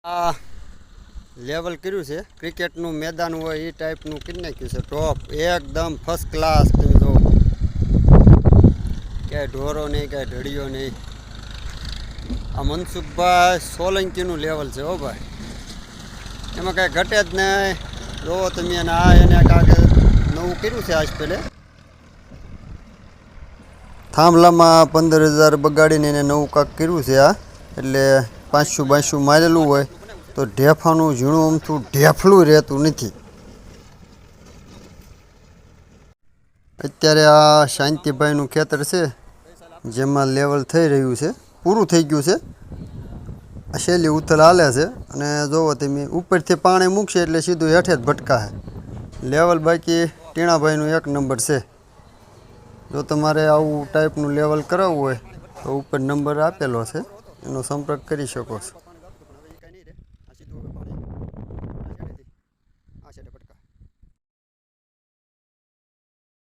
આ લેવલ કર્યું છે ક્રિકેટનું મેદાન હોય એ ટાઈપનું કરી નાખ્યું છે ટોપ એકદમ ફર્સ્ટ ક્લાસ. તમે જો ક્યાંય ઢોરો નહીં ક્યાંય ઢળીઓ નહીં. આ મનસુખભાઈ સોલંકીનું લેવલ છે હો ભાઈ, એમાં કાંઈ ઘટે જ નહીં. જોવો તમે એને એને કાંઈક નવું કર્યું છે આજ પહેલે થાંભલામાં 15,000 બગાડીને એને નવું કાંક કર્યું છે. આ એટલે 500 મારેલું હોય તો ઢેફાનું ઝીણું અમથું ઢેફલું રહેતું નથી. અત્યારે આ શાંતિભાઈનું ખેતર છે જેમાં લેવલ થઈ રહ્યું છે, પૂરું થઈ ગયું છે. આ શેલી ઉથલ હાલે છે અને જોવો તમે ઉપરથી પાણી મૂકશે એટલે સીધું હેઠે જ ભટકાશે. લેવલ બાકી ટીણાભાઈનું 1 નંબર છે. જો તમારે આવું ટાઈપનું લેવલ કરાવવું હોય તો ઉપર નંબર આપેલો છે, એનો સંપર્ક કરી શકો છો.